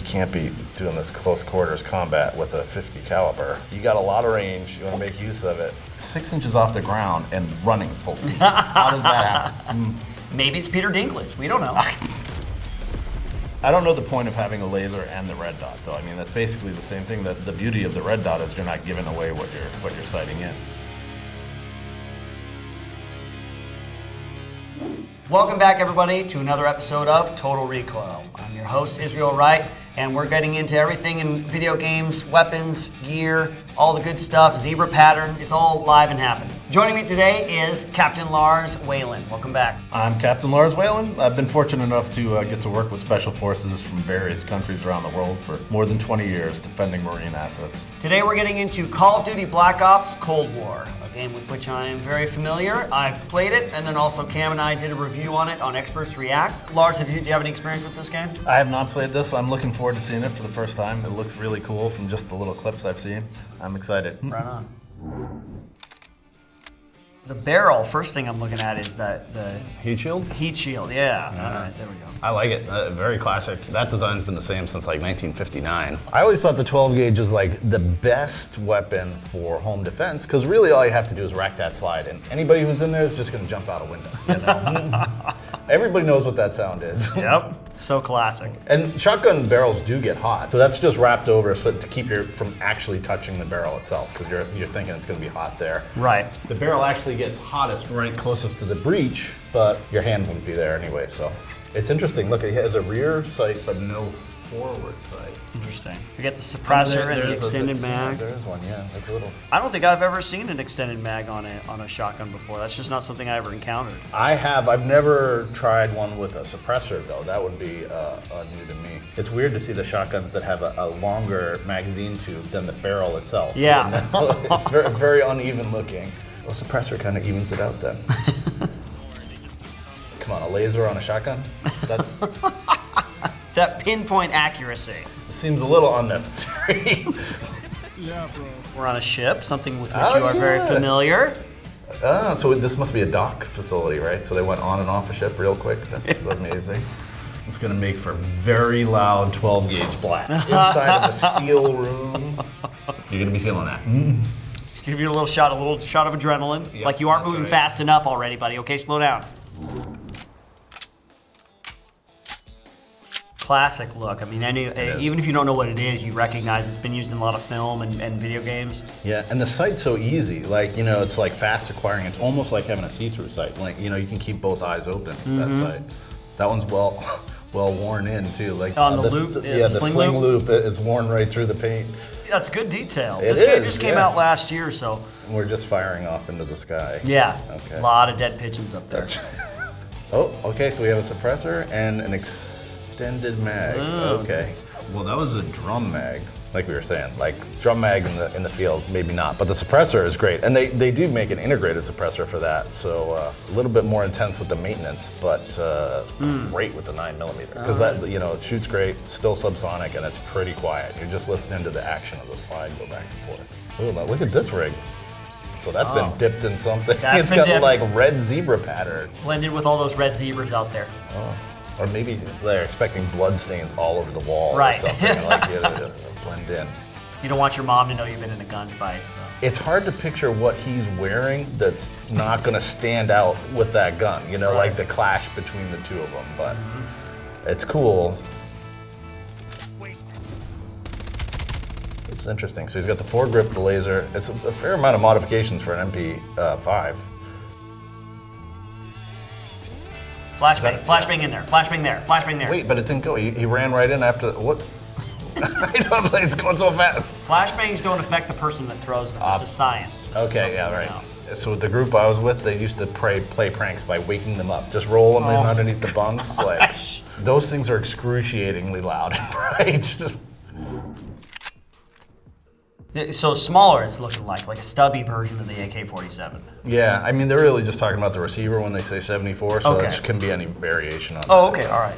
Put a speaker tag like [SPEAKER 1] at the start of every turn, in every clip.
[SPEAKER 1] can't be doing this close quarters combat with a 50 caliber. You got a lot of range, you wanna make use of it. 6 inches off the ground and running full speed. How does that happen?
[SPEAKER 2] Maybe it's Peter Dinklage, we don't know.
[SPEAKER 1] I don't know the point of having a laser and the red dot, though. I mean, that's basically the same thing. The beauty of the red dot is you're not giving away what you're sighting in.
[SPEAKER 2] Welcome back, everybody, to another episode of Total Recoil. I'm your host, Israel Wright, and we're getting into everything in video games, weapons, gear, all the good stuff, zebra patterns. It's all live and happening. Joining me today is Captain Lars Whelan. Welcome back.
[SPEAKER 1] I'm Captain Lars Whelan. I've been fortunate enough to get to work with special forces from various countries around the world for more than 20 years defending Marine assets.
[SPEAKER 2] Today we're getting into Call of Duty Black Ops Cold War, a game with which I am very familiar. I've played it, and then also Cam and I did a review on it on Experts React. Lars, do you have any experience with this game?
[SPEAKER 1] I have not played this. I'm looking forward to seeing it for the first time. It looks really cool from just the little clips I've seen. I'm excited.
[SPEAKER 2] Right on. The barrel, first thing I'm looking at is the
[SPEAKER 3] Heat shield?
[SPEAKER 2] heat shield, yeah. All right, there we go.
[SPEAKER 3] I like it. Very classic. That design's been the same since like 1959. I always thought the 12 gauge was like the best weapon for home defense because really all you have to do is rack that slide, and anybody who's in there is just going to jump out a window. You know? Everybody knows what that sound is.
[SPEAKER 2] Yep, so classic.
[SPEAKER 1] And shotgun barrels do get hot, so that's just wrapped over so to keep you from actually touching the barrel itself because you're thinking it's going to be hot there.
[SPEAKER 2] Right.
[SPEAKER 1] The barrel actually gets hottest right closest to the breech, but your hand wouldn't be there anyway, so. It's interesting. Look, it has a rear sight, but no forward sight.
[SPEAKER 2] Interesting. You get the suppressor and the extended mag.
[SPEAKER 1] There is one, yeah, like a little.
[SPEAKER 2] I don't think I've ever seen an extended mag on a shotgun before. That's just not something I ever encountered.
[SPEAKER 1] I have. I've never tried one with a suppressor, though. That would be new to me. It's weird to see the shotguns that have a longer magazine tube than the barrel itself.
[SPEAKER 2] Yeah.
[SPEAKER 1] It's very, very uneven looking. Well, suppressor kind of evens it out then. Come on, a laser on a shotgun?
[SPEAKER 2] That pinpoint accuracy.
[SPEAKER 1] Seems a little unnecessary.
[SPEAKER 4] Yeah, bro.
[SPEAKER 2] We're on a ship, something with which you are very familiar.
[SPEAKER 1] So this must be a dock facility, right? So they went on and off a ship real quick. That's amazing. It's gonna make for very loud 12 gauge blast. Inside of a steel room. You're gonna be feeling that.
[SPEAKER 2] Just give you a little shot of adrenaline.
[SPEAKER 1] Yep,
[SPEAKER 2] like you aren't
[SPEAKER 1] that's
[SPEAKER 2] moving
[SPEAKER 1] right.
[SPEAKER 2] fast enough already, buddy. Okay, slow down. Classic look. I mean, even if you don't know what it is, you recognize it's been used in a lot of film and video games.
[SPEAKER 1] Yeah, and the sight's so easy. Like, you know, it's like fast acquiring. It's almost like having a see-through sight. Like, you know, you can keep both eyes open. That sight. That one's well worn in too. Like
[SPEAKER 2] On the loop,
[SPEAKER 1] the sling loop is worn right through the paint.
[SPEAKER 2] That's good detail.
[SPEAKER 1] It
[SPEAKER 2] This game
[SPEAKER 1] is,
[SPEAKER 2] just came
[SPEAKER 1] yeah.
[SPEAKER 2] out last year, so.
[SPEAKER 1] We're just firing off into the sky.
[SPEAKER 2] Yeah,
[SPEAKER 1] Okay.
[SPEAKER 2] a lot of dead pigeons up there.
[SPEAKER 1] That's Oh, okay, so we have a suppressor and an extended mag. Okay. Well, that was a drum mag, like we were saying. Like drum mag in the field, maybe not, but the suppressor is great. And they do make an integrated suppressor for that, so a little bit more intense with the maintenance, but great with the 9mm. Because that, you know, it shoots great, still subsonic, and it's pretty quiet. You're just listening to the action of the slide go back and forth. Oh, now look at this rig. So that's been dipped in something.
[SPEAKER 2] That's
[SPEAKER 1] It's
[SPEAKER 2] been
[SPEAKER 1] got
[SPEAKER 2] dipped.
[SPEAKER 1] like red zebra pattern.
[SPEAKER 2] Blended with all those red zebras out there.
[SPEAKER 1] Oh. Or maybe they're expecting blood stains all over the wall
[SPEAKER 2] Right.
[SPEAKER 1] or something, and like to blend in.
[SPEAKER 2] You don't want your mom to know you've been in a gunfight, so.
[SPEAKER 1] It's hard to picture what he's wearing that's not going to stand out with that gun, you know,
[SPEAKER 2] Right.
[SPEAKER 1] like the clash between the two of them, but it's cool. It's interesting. So he's got the foregrip, the laser. It's a fair amount of modifications for an MP5.
[SPEAKER 2] Flashbang in there, flashbang there, flashbang there.
[SPEAKER 1] Wait, but it didn't go. He ran right in after, what? I don't know, it's going so fast.
[SPEAKER 2] Flashbangs don't affect the person that throws them. This is science. This is
[SPEAKER 1] Okay,
[SPEAKER 2] something
[SPEAKER 1] yeah,
[SPEAKER 2] we
[SPEAKER 1] right.
[SPEAKER 2] know.
[SPEAKER 1] So the group I was with, they used to play pranks by waking them up. Just roll them in underneath the bunks. Like, those things are excruciatingly loud and bright.
[SPEAKER 2] So smaller it's looking like a stubby version of the AK-47.
[SPEAKER 1] Yeah, I mean, they're really just talking about the receiver when they say 74, so
[SPEAKER 2] Okay.
[SPEAKER 1] it can be any variation on that.
[SPEAKER 2] Oh, okay, all right.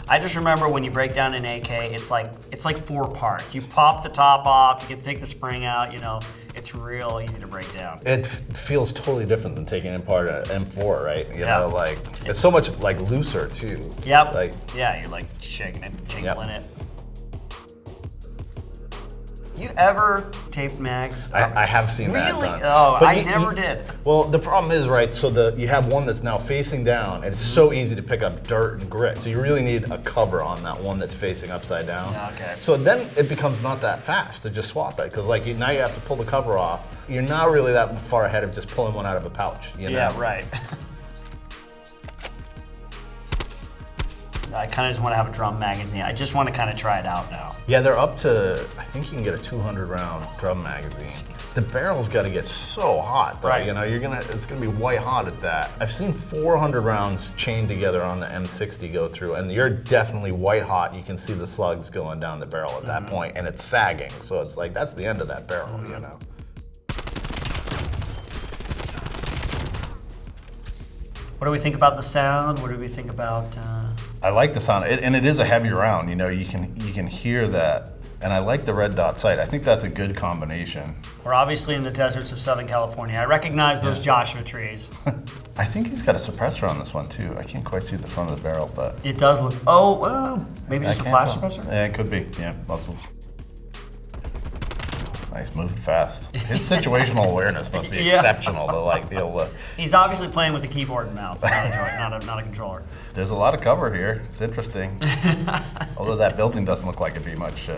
[SPEAKER 2] I just remember when you break down an AK, it's like 4 parts. You pop the top off, you can take the spring out, you know, it's real easy to break down.
[SPEAKER 1] It feels totally different than taking apart an M4, right? You
[SPEAKER 2] Yeah.
[SPEAKER 1] know, like, it's so much like looser too.
[SPEAKER 2] Yep.
[SPEAKER 1] Like,
[SPEAKER 2] yeah, you're like shaking it, jingling it. You ever taped mags?
[SPEAKER 3] I have seen that
[SPEAKER 2] Really?
[SPEAKER 3] done.
[SPEAKER 2] Oh,
[SPEAKER 3] But
[SPEAKER 2] I never did.
[SPEAKER 3] Well, the problem is, right, so you have one that's now facing down, and it's so easy to pick up dirt and grit. So you really need a cover on that one that's facing upside down.
[SPEAKER 2] Okay.
[SPEAKER 3] So then it becomes not that fast to just swap it, because like now you have to pull the cover off. You're not really that far ahead of just pulling one out of a pouch, you know?
[SPEAKER 2] Yeah, right. I kind of just want to have a drum magazine. I just want to kind of try it out now. Yeah,
[SPEAKER 3] they're up to, I think you can get a 200 round drum magazine. The barrel's got to get so hot though,
[SPEAKER 2] right.
[SPEAKER 3] You know, it's gonna be white hot at that. I've seen 400 rounds chained together on the M60 go through, and you're definitely white hot. You can see the slugs going down the barrel at that point, and it's sagging. So it's like, that's the end of that barrel, you know?
[SPEAKER 2] What do we think about the sound? What do we think about?
[SPEAKER 3] I like the sound, and it is a heavy round. You know, you can hear that, and I like the red dot sight. I think that's a good combination.
[SPEAKER 2] We're obviously in the deserts of Southern California. I recognize those Joshua trees.
[SPEAKER 3] I think he's got a suppressor on this one too. I can't quite see the front of the barrel, but
[SPEAKER 2] it does look. Oh, well, maybe just a flash suppressor.
[SPEAKER 3] Yeah, it could be. Yeah, muzzle. Nice, moving fast. His situational awareness must be exceptional to like be able to.
[SPEAKER 2] He's obviously playing with the keyboard and mouse, not a controller.
[SPEAKER 3] There's a lot of cover here. It's interesting. Although that building doesn't look like it'd be much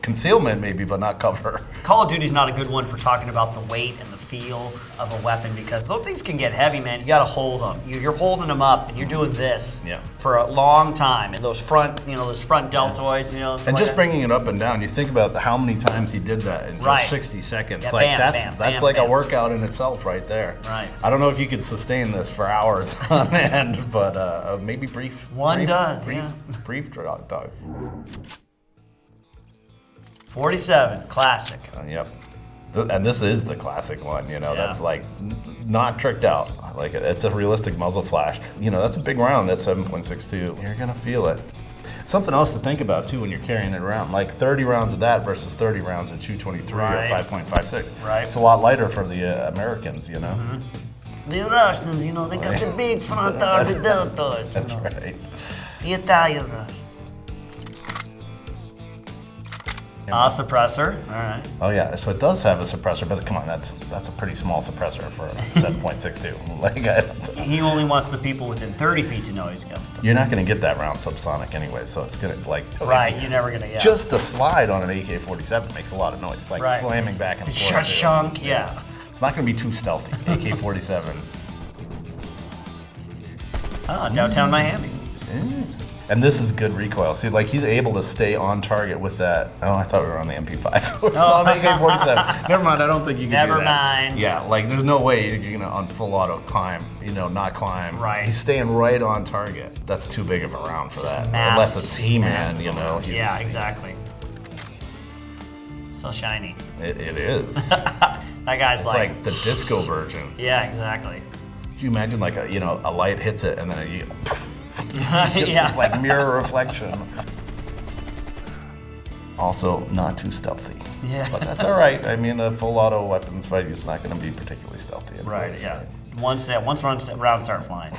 [SPEAKER 3] concealment, maybe, but not cover.
[SPEAKER 2] Call of Duty's not a good one for talking about the weight and the feel of a weapon because those things can get heavy, man. You got to hold them. You're holding them up, and you're doing this for a long time. And those front, deltoids,
[SPEAKER 3] And just bringing it up and down, you think about how many times he did that in just 60 seconds.
[SPEAKER 2] Yeah,
[SPEAKER 3] like
[SPEAKER 2] bam,
[SPEAKER 3] that's like a workout in itself, right there.
[SPEAKER 2] Right.
[SPEAKER 3] I don't know if you could sustain this for hours on end, but maybe brief. Brief dog.
[SPEAKER 2] 47, classic.
[SPEAKER 3] Yep. And this is the classic one, that's like not tricked out. Like it's a realistic muzzle flash. That's a big round, that 7.62. You're gonna feel it. Something else to think about too when you're carrying it around, like 30 rounds of that versus 30 rounds of 223 or 5.56.
[SPEAKER 2] Right.
[SPEAKER 3] It's a lot lighter for the Americans,
[SPEAKER 2] Mm-hmm. The Russians, they got the big front of the deltoids.
[SPEAKER 3] That's right.
[SPEAKER 2] The Italian Rush. Suppressor, all right.
[SPEAKER 3] Oh yeah, so it does have a suppressor, but come on, that's a pretty small suppressor for a 7.62. Like
[SPEAKER 2] he only wants the people within 30 feet to know he's got.
[SPEAKER 3] You're not going to get that round subsonic anyway, so it's going to
[SPEAKER 2] Right, you're never going to.
[SPEAKER 3] Just the slide on an AK-47 makes a lot of noise, like slamming back and forth.
[SPEAKER 2] Shunk, yeah.
[SPEAKER 3] It's not going to be too stealthy. AK-47.
[SPEAKER 2] Downtown Miami.
[SPEAKER 3] And this is good recoil. See, like he's able to stay on target with that. Oh, I thought we were on the MP5. We're still on the AK-47. Never mind, I don't think you can do that.
[SPEAKER 2] Never mind.
[SPEAKER 3] Yeah, like there's no way you're gonna on full auto climb, not climb.
[SPEAKER 2] Right.
[SPEAKER 3] He's staying right on target. That's too big of a round for that.
[SPEAKER 2] Unless
[SPEAKER 3] it's He-Man,
[SPEAKER 2] Yeah, exactly. So shiny.
[SPEAKER 3] It is.
[SPEAKER 2] That guy's
[SPEAKER 3] it's like the disco version.
[SPEAKER 2] Yeah, exactly.
[SPEAKER 3] Can you imagine like a light hits it and then
[SPEAKER 2] It's
[SPEAKER 3] like mirror reflection. Also, not too stealthy.
[SPEAKER 2] Yeah.
[SPEAKER 3] But that's all right. I mean, a full auto weapons fight is not going to be particularly stealthy.
[SPEAKER 2] Right, yeah. Once rounds start flying.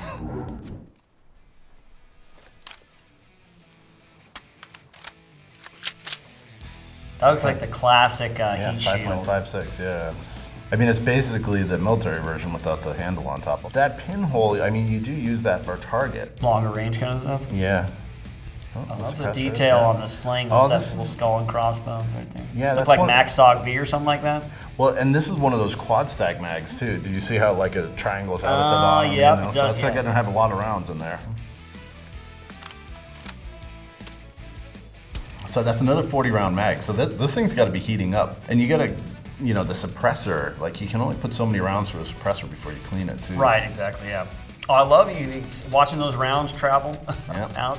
[SPEAKER 2] That looks like the classic heat shield.
[SPEAKER 3] 5.56, yeah. It's basically the military version without the handle on top of it. That pinhole, you do use that for a target.
[SPEAKER 2] Longer range kind of stuff?
[SPEAKER 3] Yeah.
[SPEAKER 2] I love the detail on the sling.
[SPEAKER 3] Oh,
[SPEAKER 2] that little skull and crossbones right there.
[SPEAKER 3] Yeah, that's
[SPEAKER 2] like MACV-SOG or something like that?
[SPEAKER 3] Well, and this is one of those quad stack mags too. Do you see how like a triangle's out at the bottom?
[SPEAKER 2] Yeah,
[SPEAKER 3] So it's like going to have a lot of rounds in there. So that's another 40 round mag. So this thing's got to be heating up. And you got to, the suppressor, like you can only put so many rounds through a suppressor before you clean it too.
[SPEAKER 2] Right, exactly, yeah. Oh, I love you watching those rounds travel out.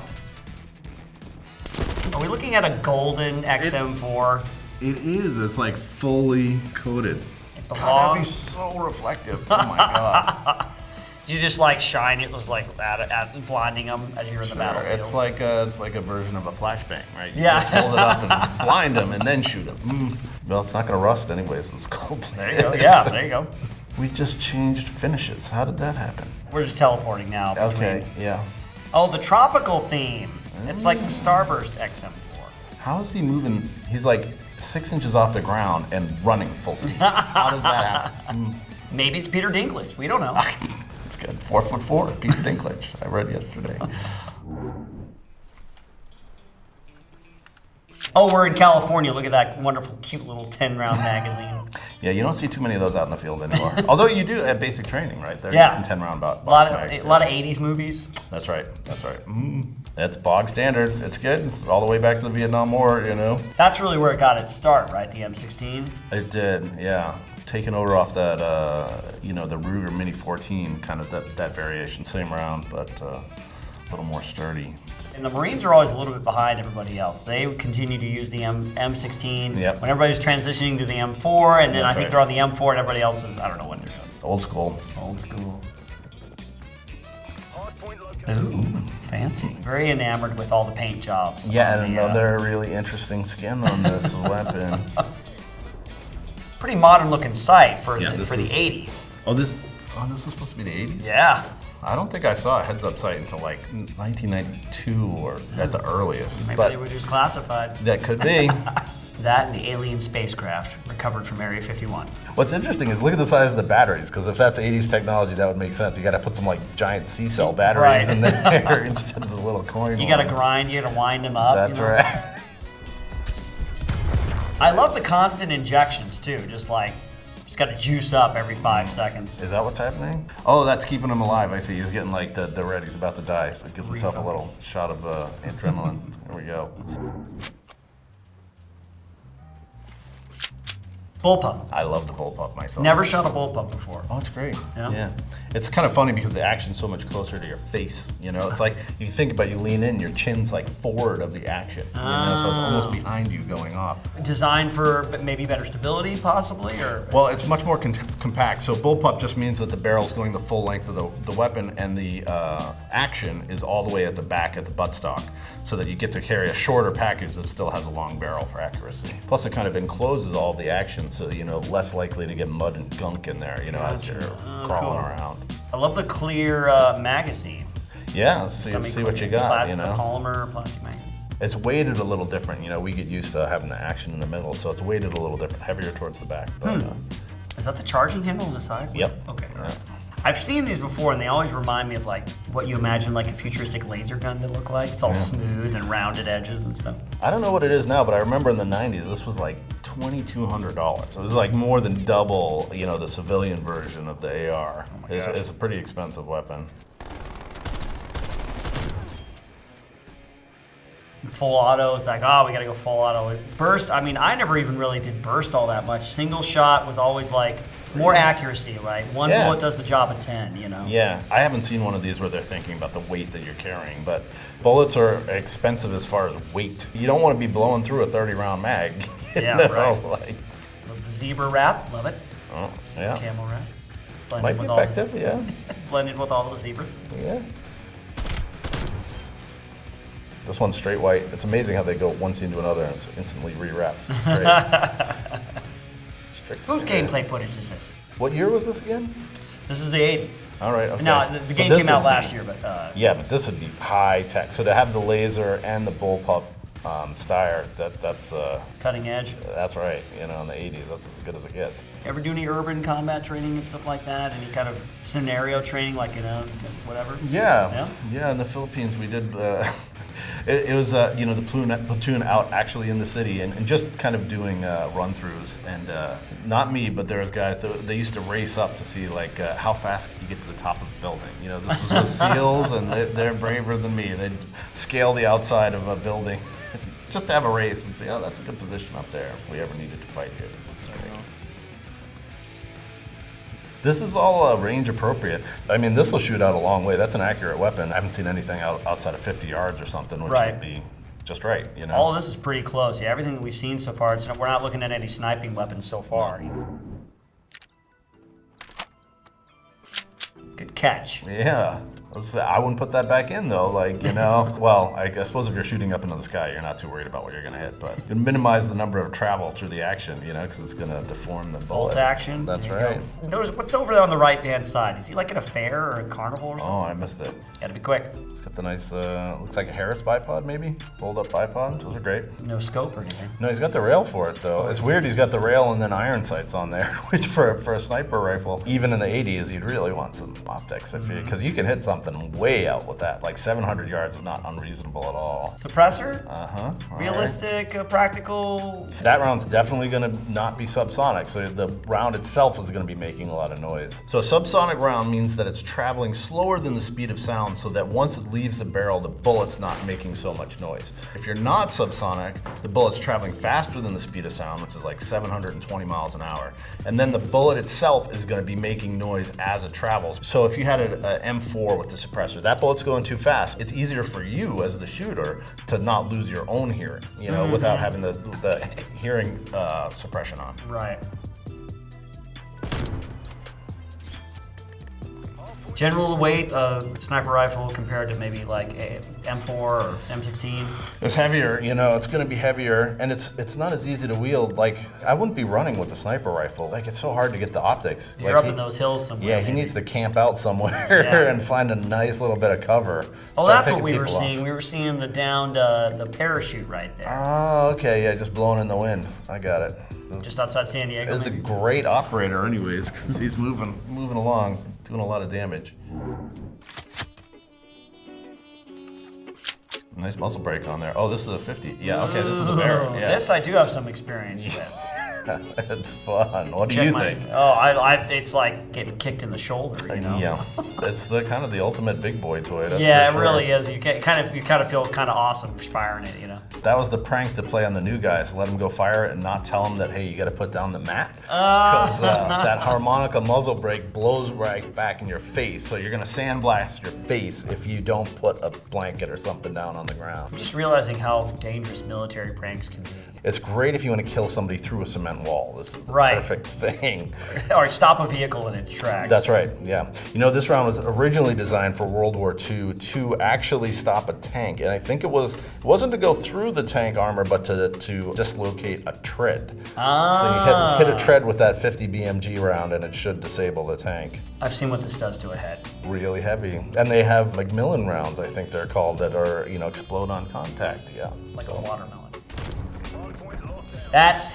[SPEAKER 2] Are we looking at a golden XM4?
[SPEAKER 3] It is. It's like fully coated. God, that'd be so reflective. Oh my God.
[SPEAKER 2] You just like shine it, was like at blinding them as you're in the battlefield.
[SPEAKER 3] It's like a version of a flashbang, right? You
[SPEAKER 2] Yeah.
[SPEAKER 3] just hold it up and blind them and then shoot them. Well, it's not going to rust anyways. It's cold.
[SPEAKER 2] There you go. Yeah, there you go.
[SPEAKER 3] We just changed finishes. How did that happen?
[SPEAKER 2] We're just teleporting now.
[SPEAKER 3] Okay, yeah.
[SPEAKER 2] Oh, the tropical theme. It's like the Starburst XM4.
[SPEAKER 3] How is he moving? He's like 6 inches off the ground and running full speed. How does that happen?
[SPEAKER 2] Maybe it's Peter Dinklage. We don't know.
[SPEAKER 3] It's good. 4'4", Peter Dinklage. I read yesterday.
[SPEAKER 2] Oh, we're in California. Look at that wonderful, cute little 10-round magazine.
[SPEAKER 3] Yeah, you don't see too many of those out in the field anymore. Although you do at basic training, right? They're
[SPEAKER 2] Yeah.
[SPEAKER 3] using 10-round box
[SPEAKER 2] A lot
[SPEAKER 3] mags.
[SPEAKER 2] of 80s movies.
[SPEAKER 3] That's right. That's right. That's bog standard. It's good. All the way back to the Vietnam War, you know.
[SPEAKER 2] That's really where it got its start, right? The M16.
[SPEAKER 3] It did, yeah. Taken over off that, the Ruger Mini 14, kind of that variation. Same round, but a little more sturdy.
[SPEAKER 2] And the Marines are always a little bit behind everybody else. They continue to use the M16
[SPEAKER 3] Yep.
[SPEAKER 2] when everybody's transitioning to the M4, and then
[SPEAKER 3] That's
[SPEAKER 2] I think
[SPEAKER 3] right.
[SPEAKER 2] they're on the M4, and everybody else is, I don't know what they're doing.
[SPEAKER 3] Old school.
[SPEAKER 2] Old school. Ooh, fancy. Very enamored with all the paint jobs.
[SPEAKER 3] Yeah,
[SPEAKER 2] on
[SPEAKER 3] and
[SPEAKER 2] the,
[SPEAKER 3] another really interesting skin on this weapon.
[SPEAKER 2] pretty modern looking sight for,
[SPEAKER 3] Yeah,
[SPEAKER 2] the,
[SPEAKER 3] this
[SPEAKER 2] for the
[SPEAKER 3] is-
[SPEAKER 2] 80s.
[SPEAKER 3] This is supposed to be the 80s?
[SPEAKER 2] Yeah.
[SPEAKER 3] I don't think I saw a heads-up sight until like 1992 or at the earliest.
[SPEAKER 2] Maybe
[SPEAKER 3] but
[SPEAKER 2] they were just classified.
[SPEAKER 3] that could be.
[SPEAKER 2] That and the alien spacecraft recovered from Area 51.
[SPEAKER 3] What's interesting is look at the size of the batteries, because if that's 80s technology, that would make sense. You got to put some like giant C-cell batteries
[SPEAKER 2] Right.
[SPEAKER 3] in there instead of the little coin
[SPEAKER 2] You gotta
[SPEAKER 3] ones.
[SPEAKER 2] grind, you gotta wind them up.
[SPEAKER 3] That's
[SPEAKER 2] you know?
[SPEAKER 3] right.
[SPEAKER 2] I love the constant injections too, just gotta juice up every 5 seconds.
[SPEAKER 3] Is that what's happening? Oh, that's keeping him alive. I see. He's getting like the red. He's about to die, so it gives himself a little shot of adrenaline. There we go.
[SPEAKER 2] Bullpup.
[SPEAKER 3] I love the bullpup myself.
[SPEAKER 2] Never shot a bullpup before.
[SPEAKER 3] Oh, it's great.
[SPEAKER 2] Yeah.
[SPEAKER 3] It's kind of funny because the action's so much closer to your face. You know, it's like if you think about it, you lean in, your chin's like forward of the action. You know, so it's almost behind you going off.
[SPEAKER 2] Designed for maybe better stability, possibly, or
[SPEAKER 3] Well, it's much more compact. So bullpup just means that the barrel's going the full length of the weapon, and the action is all the way at the back at the buttstock, so that you get to carry a shorter package that still has a long barrel for accuracy. Plus, it kind of encloses all the action, so less likely to get mud and gunk in there. As you're crawling
[SPEAKER 2] cool.
[SPEAKER 3] around.
[SPEAKER 2] I love the clear magazine.
[SPEAKER 3] Yeah, see what you got.
[SPEAKER 2] Polymer, plastic magazine.
[SPEAKER 3] It's weighted a little different. We get used to having the action in the middle, so it's weighted a little different, heavier towards the back. But,
[SPEAKER 2] Is that the charging handle on the side?
[SPEAKER 3] Yep.
[SPEAKER 2] Okay.
[SPEAKER 3] Yeah.
[SPEAKER 2] I've seen these before, and they always remind me of what you imagine a futuristic laser gun to look like. It's all smooth and rounded edges and stuff.
[SPEAKER 3] I don't know what it is now, but I remember in the 90s, this was like $2,200. It was like more than double, the civilian version of the AR. It's a pretty expensive weapon.
[SPEAKER 2] Full auto, it's like, oh, we gotta go full auto. Burst, I never even really did burst all that much. Single shot was always more accuracy, right? One bullet does the job of 10,
[SPEAKER 3] Yeah, I haven't seen one of these where they're thinking about the weight that you're carrying, but bullets are expensive as far as weight. You don't want to be blowing through a 30-round mag.
[SPEAKER 2] Right. The zebra wrap, love it.
[SPEAKER 3] Oh, yeah.
[SPEAKER 2] Camo wrap. Blended
[SPEAKER 3] Might be
[SPEAKER 2] with
[SPEAKER 3] effective, yeah.
[SPEAKER 2] Blended with all the zebras.
[SPEAKER 3] Yeah. This one's straight white. It's amazing how they go one scene to another and it's instantly rewrapped.
[SPEAKER 2] Whose gameplay footage is this?
[SPEAKER 3] What year was this again?
[SPEAKER 2] This is the 80s.
[SPEAKER 3] All right, okay.
[SPEAKER 2] Now, the game came out last year, but...
[SPEAKER 3] Yeah, but this would be high tech. So to have the laser and the bullpup Steyr, that's...
[SPEAKER 2] cutting edge.
[SPEAKER 3] That's right. In the 80s, that's as good as it gets.
[SPEAKER 2] Ever do any urban combat training and stuff like that? Any kind of scenario training, whatever?
[SPEAKER 3] Yeah. In the Philippines, we did... It was, the platoon out actually in the city and just kind of doing run-throughs. And not me, but there was guys that they used to race up to see how fast you get to the top of a building. This was with SEALs, and they're braver than me. They'd scale the outside of a building just to have a race and say, oh, that's a good position up there if we ever needed to fight here. This is all range appropriate. This will shoot out a long way. That's an accurate weapon. I haven't seen anything outside of 50 yards or something, which would be just right.
[SPEAKER 2] All of this is pretty close. Yeah, everything that we've seen so far, we're not looking at any sniping weapons so far. Good catch.
[SPEAKER 3] Yeah. I wouldn't put that back in though, like, you know. Well, I suppose if you're shooting up into the sky, you're not too worried about what you're gonna hit, but you minimize the number of travel through the action, you know, because it's gonna deform the bullet.
[SPEAKER 2] Bolt action.
[SPEAKER 3] That's right.
[SPEAKER 2] Notice what's over there on the right-hand side. Is he like at a fair or a carnival or something?
[SPEAKER 3] Oh, I missed it.
[SPEAKER 2] Gotta be quick.
[SPEAKER 3] It's got the nice, looks like a Harris bipod maybe, fold up bipod, those are great.
[SPEAKER 2] No scope or anything.
[SPEAKER 3] No, he's got the rail for it though. It's weird he's got the rail and then iron sights on there, which for a sniper rifle, even in the 80s, you'd really want some optics, because you can hit something way out with that. Like 700 yards is not unreasonable at all.
[SPEAKER 2] Suppressor?
[SPEAKER 3] Uh-huh.
[SPEAKER 2] Realistic, practical?
[SPEAKER 3] That round's definitely gonna not be subsonic, so the round itself is gonna be making a lot of noise. So a subsonic round means that it's traveling slower than the speed of sound, so that once it leaves the barrel, the bullet's not making so much noise. If you're not subsonic, the bullet's traveling faster than the speed of sound, which is like 720 miles an hour. And then the bullet itself is gonna be making noise as it travels. So if you had an M4 with the suppressor, that bullet's going too fast. It's easier for you as the shooter to not lose your own hearing, you know, without having the hearing suppression on.
[SPEAKER 2] Right. General weight of sniper rifle compared to maybe like a M4 or M16?
[SPEAKER 3] It's heavier, you know, it's gonna be heavier, and it's not as easy to wield. Like, I wouldn't be running with the sniper rifle. Like, it's so hard to get the optics.
[SPEAKER 2] You're
[SPEAKER 3] like,
[SPEAKER 2] up in those hills somewhere.
[SPEAKER 3] Yeah,
[SPEAKER 2] maybe.
[SPEAKER 3] he needs to camp out somewhere
[SPEAKER 2] Yeah.
[SPEAKER 3] and find a nice little bit of cover.
[SPEAKER 2] Oh,
[SPEAKER 3] Start
[SPEAKER 2] that's what
[SPEAKER 3] picking
[SPEAKER 2] we were
[SPEAKER 3] people off.
[SPEAKER 2] seeing. We were seeing the downed, the parachute right there.
[SPEAKER 3] Oh, okay, yeah, just blowing in the wind. I got it.
[SPEAKER 2] Just outside San Diego.
[SPEAKER 3] He's a
[SPEAKER 2] maybe?
[SPEAKER 3] great operator anyways, because he's moving along, doing a lot of damage. Nice muzzle brake on there. Oh, this is a 50. Yeah, okay, this is the barrel. Yeah.
[SPEAKER 2] This I do have some experience with.
[SPEAKER 3] It's fun. What do you think?
[SPEAKER 2] It's like getting kicked in the shoulder, you know?
[SPEAKER 3] Yeah, it's the kind of the ultimate big boy toy. That's
[SPEAKER 2] Yeah,
[SPEAKER 3] for
[SPEAKER 2] it
[SPEAKER 3] sure.
[SPEAKER 2] really is. You kind of feel kind of awesome firing it, you know?
[SPEAKER 3] That was the prank to play on the new guys. Let them go fire it and not tell them that, hey, you got to put down the mat. Because that harmonica muzzle brake blows right back in your face. So you're going to sandblast your face if you don't put a blanket or something down on the ground.
[SPEAKER 2] I'm just realizing how dangerous military pranks can be.
[SPEAKER 3] It's great if you want to kill somebody through a cement wall. This is the
[SPEAKER 2] Right.
[SPEAKER 3] perfect thing.
[SPEAKER 2] Or stop a vehicle in its tracks.
[SPEAKER 3] That's right, yeah. You know, this round was originally designed for World War II to actually stop a tank. And I think it wasn't to go through the tank armor, but to dislocate a tread. So you hit a tread with that 50 BMG round and it should disable the tank.
[SPEAKER 2] I've seen what this does to a head.
[SPEAKER 3] Really heavy. And they have Macmillan rounds, I think they're called, that are, you know, explode on contact, yeah.
[SPEAKER 2] Like a watermelon. That's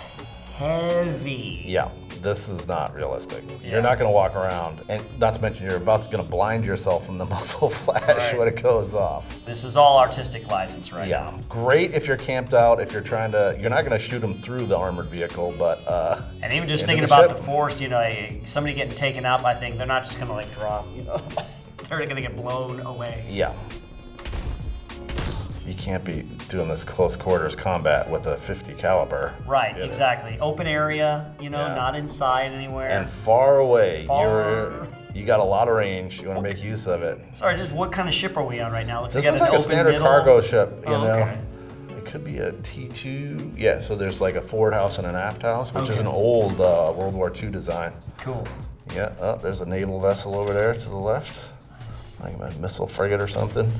[SPEAKER 2] heavy.
[SPEAKER 3] Yeah, this is not realistic.
[SPEAKER 2] Yeah.
[SPEAKER 3] You're not gonna walk around, and not to mention you're gonna blind yourself from the muzzle flash
[SPEAKER 2] Right.
[SPEAKER 3] when it goes off.
[SPEAKER 2] This is all artistic license right
[SPEAKER 3] Yeah,
[SPEAKER 2] now.
[SPEAKER 3] great if you're camped out, if you're not gonna shoot them through the armored vehicle, but
[SPEAKER 2] And even just
[SPEAKER 3] into
[SPEAKER 2] thinking
[SPEAKER 3] the
[SPEAKER 2] about
[SPEAKER 3] ship.
[SPEAKER 2] the force, you know, somebody getting taken out by things, they're not just gonna like drop, you know. They're gonna get blown away.
[SPEAKER 3] yeah. You can't be doing this close quarters combat with a 50 caliber.
[SPEAKER 2] Right,
[SPEAKER 3] You know?
[SPEAKER 2] exactly. Open area, you know,
[SPEAKER 3] Yeah.
[SPEAKER 2] not inside anywhere.
[SPEAKER 3] And far away.
[SPEAKER 2] Far.
[SPEAKER 3] You got a lot of range. You want to make use of it.
[SPEAKER 2] Sorry, just what kind of ship are we on right now? Looks
[SPEAKER 3] This
[SPEAKER 2] like
[SPEAKER 3] looks
[SPEAKER 2] an
[SPEAKER 3] like a
[SPEAKER 2] open
[SPEAKER 3] standard
[SPEAKER 2] middle.
[SPEAKER 3] cargo ship, you
[SPEAKER 2] Oh,
[SPEAKER 3] know.
[SPEAKER 2] okay.
[SPEAKER 3] It could be a T2. Yeah, so there's like a forward house and an aft house, which is
[SPEAKER 2] Okay.
[SPEAKER 3] an old World War II design.
[SPEAKER 2] Cool.
[SPEAKER 3] Yeah, oh, there's a naval vessel over there to the left. Like a missile frigate or something.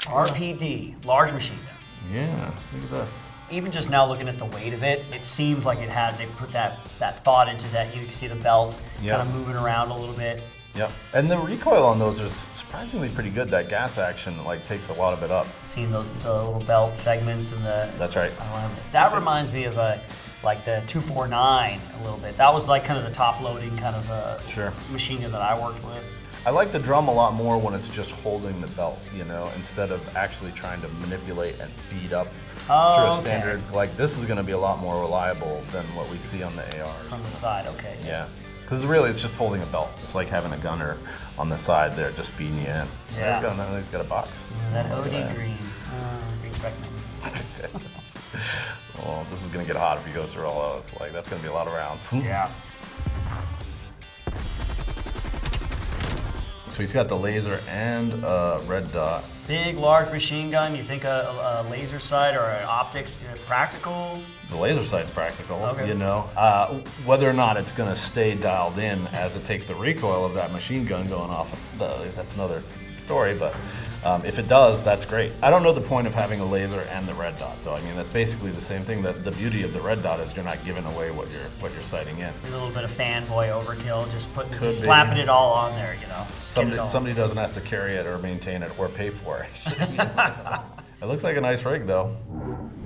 [SPEAKER 2] RPD, large machine gun.
[SPEAKER 3] Yeah, look at this.
[SPEAKER 2] Even just now looking at the weight of it, it seems like they put that thought into that. You can see the belt
[SPEAKER 3] Yeah.
[SPEAKER 2] kind of moving around a little bit.
[SPEAKER 3] Yep. And the recoil on those is surprisingly pretty good. That gas action takes a lot of it up.
[SPEAKER 2] Seeing the little belt segments and the.
[SPEAKER 3] That's right.
[SPEAKER 2] I love it. That reminds me of like the 249 a little bit. That was like kind of the top loading kind of
[SPEAKER 3] Sure.
[SPEAKER 2] machine gun that I worked with.
[SPEAKER 3] I like the drum a lot more when it's just holding the belt, you know, instead of actually trying to manipulate and feed up through a
[SPEAKER 2] okay.
[SPEAKER 3] standard. Like, this is going to be a lot more reliable than what we see on the ARs.
[SPEAKER 2] From the side, okay.
[SPEAKER 3] Yeah, because really it's just holding a belt. It's like having a gunner on the side there, just feeding you in.
[SPEAKER 2] Yeah.
[SPEAKER 3] There you go, now he's got a box.
[SPEAKER 2] That
[SPEAKER 3] Look
[SPEAKER 2] OD
[SPEAKER 3] at that.
[SPEAKER 2] green. Green Beckman.
[SPEAKER 3] Well, this is going to get hot if he goes through all those. Like, that's going to be a lot of rounds.
[SPEAKER 2] Yeah.
[SPEAKER 3] So he's got the laser and red dot.
[SPEAKER 2] Big, large machine gun. You think a laser sight or an optics practical?
[SPEAKER 3] The laser sight's practical,
[SPEAKER 2] Okay.
[SPEAKER 3] you know. Whether or not it's going to stay dialed in as it takes the recoil of that machine gun going off, that's another story, but if it does, that's great. I don't know the point of having a laser and the red dot, though. I mean, that's basically the same thing. The beauty of the red dot is you're not giving away what you're sighting in.
[SPEAKER 2] A little bit of fanboy overkill, just slapping it all on there, you know.
[SPEAKER 3] Somebody doesn't have to carry it or maintain it or pay for it. It looks like a nice rig, though.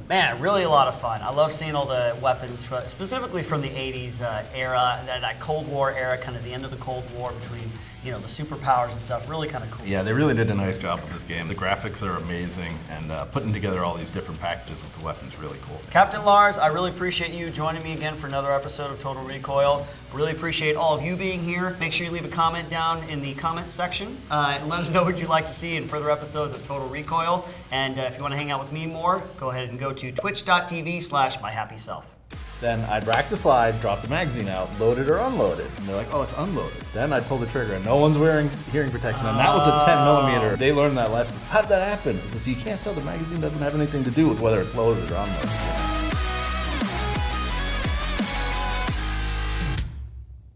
[SPEAKER 2] Man, really a lot of fun. I love seeing all the weapons, specifically from the 80s era, that Cold War era, kind of the end of the Cold War between, you know, the superpowers and stuff. Really kind of cool.
[SPEAKER 3] Yeah, they really did a nice job with this game. The graphics are amazing, and putting together all these different packages with the weapons really cool.
[SPEAKER 2] Captain Lars, I really appreciate you joining me again for another episode of Total Recoil. Really appreciate all of you being here. Make sure you leave a comment down in the comments section. And let us know what you'd like to see in further episodes of Total Recoil. And if you want to hang out with me more, go ahead and go to twitch.tv/myhappyself.
[SPEAKER 3] Then I'd rack the slide, drop the magazine out, load it or unload it. And they're like, oh, it's unloaded. Then I'd pull the trigger and no one's wearing hearing protection. And that was a 10mm. They learned that lesson. How did that happen? Because you can't tell, the magazine doesn't have anything to do with whether it's loaded or unloaded.